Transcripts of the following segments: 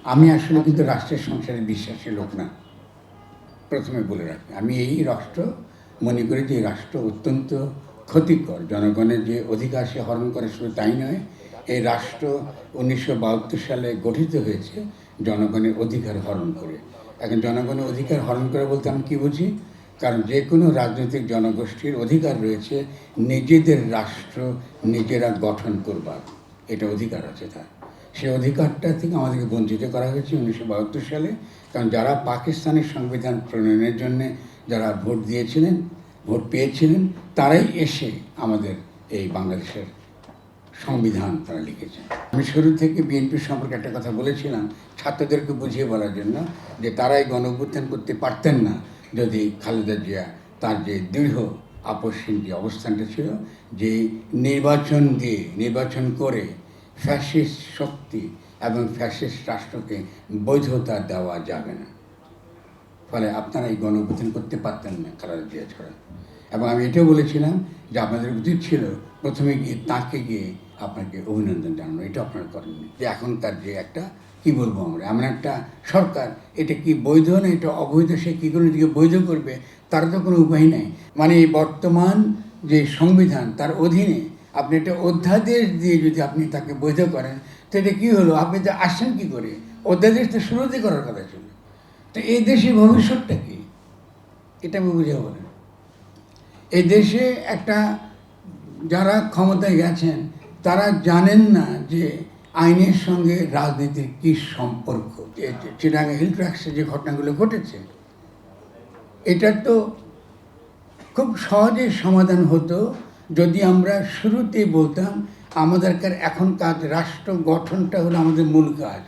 আমি আসলে কিন্তু রাষ্ট্রের সংসারে বিশ্বাসী লোক না, প্রথমে বলে রাখি। আমি এই রাষ্ট্র মনে করি যে এই রাষ্ট্র অত্যন্ত ক্ষতিকর। জনগণের যে অধিকার সে হরণ করে শুধু তাই নয়, এই রাষ্ট্র 1972 সালে গঠিত হয়েছে জনগণের অধিকার হরণ করে। এখন জনগণের অধিকার হরণ করে বলতে আমি কী বুঝি? কারণ যে কোনো রাজনৈতিক জনগোষ্ঠীর অধিকার রয়েছে নিজেদের রাষ্ট্র নিজেরা গঠন করবার, এটা অধিকার আছে তার। সে অধিকারটা থেকে আমাদেরকে বঞ্চিত করা হয়েছে 1972 সালে। কারণ যারা পাকিস্তানের সংবিধান প্রণয়নের জন্যে যারা ভোট দিয়েছিলেন, ভোট পেয়েছিলেন, তারাই এসে আমাদের এই বাংলাদেশের সংবিধান তারা লিখেছেন। আমি শুরু থেকে বিএনপির সম্পর্কে একটা কথা বলেছিলাম ছাত্রদেরকে বুঝিয়ে বলার জন্য, যে তারাই গণ-অভ্যুত্থান করতে পারতেন না যদি খালেদা জিয়া তার যে দৃঢ় আপসহীন যে অবস্থানটা ছিল, যে নির্বাচন করে ফ্যাসিস্ট শক্তি এবং ফ্যাসিস্ট রাষ্ট্রকে বৈধতা দেওয়া যাবে না। ফলে আপনারা এই গণ-অভ্যুত্থান করতে পারতেন না খালেদা জিয়া ছাড়া। এবং আমি এটাও বলেছিলাম যে আপনাদের উচিত ছিল প্রথমে গিয়ে তাকে গিয়ে আপনাকে অভিনন্দন জানানো, এটা আপনারা করেননি। যে এখনকার যে একটা কী বলবো আমরা, এমন একটা সরকার, এটা কি বৈধ না এটা অবৈধ, সে কী করে নিজেকে বৈধ করবে তার তো কোনো উপায় নেই। মানে এই বর্তমান যে সংবিধান তার অধীনে আপনি একটা অধ্যাদেশ দিয়ে যদি আপনি তাকে বৈধ করেন, তো এটা কী হলো? আপনি তো আসছেন কী করে? অধ্যাদেশ তো শুরুতে করার কথা ছিল। তো এই দেশের ভবিষ্যৎটা কী, এটা আমি বুঝে বলেন। এই দেশে একটা যারা ক্ষমতায় গেছেন তারা জানেন না যে আইনের সঙ্গে রাজনীতির কী সম্পর্ক। চিটাগাং হিল ট্র্যাক্সে যে ঘটনাগুলো ঘটেছে, এটার তো খুব সহজে সমাধান হতো যদি আমরা শুরুতেই বলতাম আমাদেরকার এখনকার রাষ্ট্র গঠনটা হলো আমাদের মূল কাজ।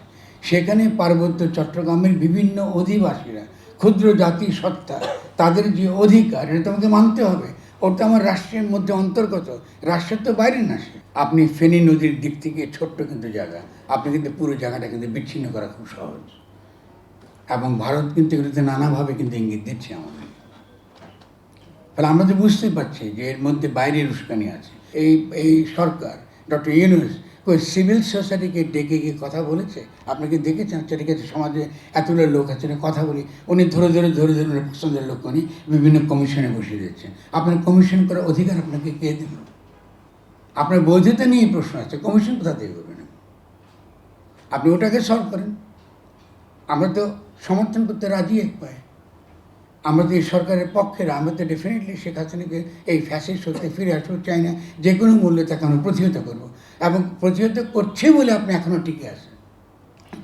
সেখানে পার্বত্য চট্টগ্রামের বিভিন্ন অধিবাসীরা, ক্ষুদ্র জাতি সত্তা, তাদের যে অধিকার এটা তোমাকে মানতে হবে। ওটা আমার রাষ্ট্রের মধ্যে অন্তর্গত, রাষ্ট্রের তো বাইরে না সে। আপনি ফেনী নদীর দিক থেকে ছোট্ট কিন্তু জায়গা, আপনি কিন্তু পুরো জায়গাটা কিন্তু বিচ্ছিন্ন করা খুব সহজ। এবং ভারত কিন্তু এগুলোতে নানাভাবে কিন্তু ইঙ্গিত দিচ্ছে আমাদের। ফলে আমরা তো বুঝতেই পারছি যে এর মধ্যে বাইরের উস্কানি আছে। এই সরকার ডক্টর ইউনূস ওই সিভিল সোসাইটিকে ডেকে গিয়ে কথা বলেছে। আপনি কি দেখেছেন চারিকাছে সমাজে এতগুলো লোক আছে কথা বলি, উনি ধরে পছন্দের লোক উনি বিভিন্ন কমিশনে বসিয়ে দিচ্ছেন। আপনার কমিশন করার অধিকার আপনাকে কে দিল? আপনার বৈধতা নিয়ে প্রশ্ন আছে, কমিশন কোথা থেকে করবেন? আপনি ওটাকে সলভ করেন। আমরা তো সমর্থন করতে রাজি এক পায়ে, আমরা তো এই সরকারের পক্ষের, আমরা তো ডেফিনেটলি শেখ হাসিনাকে এই ফ্যাসিস্ট শক্তি ফিরে আসতে চাই না। যে কোনো মূল্যে তাকে আমরা প্রতিহত করবো, এবং প্রতিহত করছে বলে আপনি এখনও টিকে আছেন।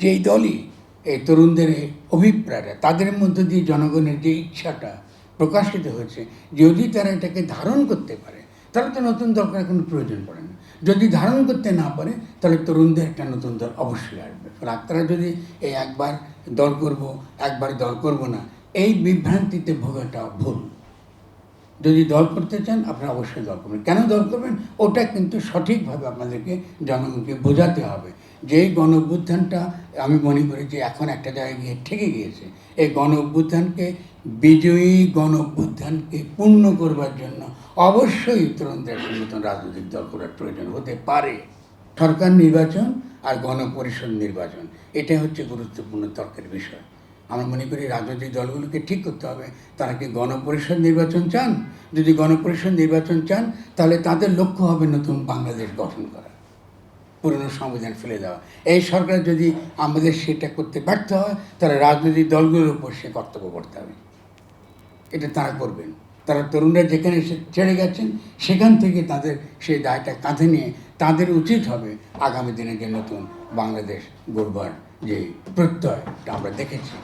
যেই দলই এই তরুণদের অভিপ্রায়টা, তাদের মধ্য দিয়ে জনগণের যে ইচ্ছাটা প্রকাশিত হয়েছে, যদি তারা এটাকে ধারণ করতে পারে তাহলে তো নতুন দলকার কোনো প্রয়োজন পড়ে না। যদি ধারণ করতে না পারে তাহলে তরুণদের একটা নতুন দল অবশ্যই আসবে। ফলে আপনারা যদি এই একবার দল করব না, এই বিভ্রান্তিতে ভোগাটা ভুল। যদি দল করতে চান আপনারা অবশ্যই দল করবেন। কেন দল করবেন ওটা কিন্তু সঠিকভাবে আপনাদেরকে জনগণকে বোঝাতে হবে। যে গণ-অভ্যুত্থানটা আমি মনে করি যে এখন একটা জায়গায় গিয়ে ঠেকে গিয়েছে, এই গণ-অভ্যুত্থানকে, বিজয়ী গণ-অভ্যুত্থানকে পূর্ণ করবার জন্য অবশ্যই তরুণদের নতুন রাজনৈতিক দল করার প্রয়োজন হতে পারে। সরকার নির্বাচন আর গণপরিষদ নির্বাচন, এটা হচ্ছে গুরুত্বপূর্ণ তর্কের বিষয়। আমরা মনে করি রাজনৈতিক দলগুলোকে ঠিক করতে হবে তারা কি গণপরিষদ নির্বাচন চান। যদি গণপরিষদ নির্বাচন চান তাহলে তাদের লক্ষ্য হবে নতুন বাংলাদেশ গঠন করা, পুরনো সংবিধান ফেলে দেওয়া। এই সরকার যদি আমাদের সেটা করতে ব্যর্থ হয় তাহলে রাজনৈতিক দলগুলোর উপর সে কর্তব্য করতে হবে। এটা তারা করবেন। তারা তরুণরা যেখানে ছেড়ে গেছেন সেখান থেকে তাদের সেই দায়টা কাঁধে নিয়ে তাদের উচিত হবে আগামী দিনে যে নতুন বাংলাদেশ গড়বার যে প্রত্যয়টা আমরা দেখেছি।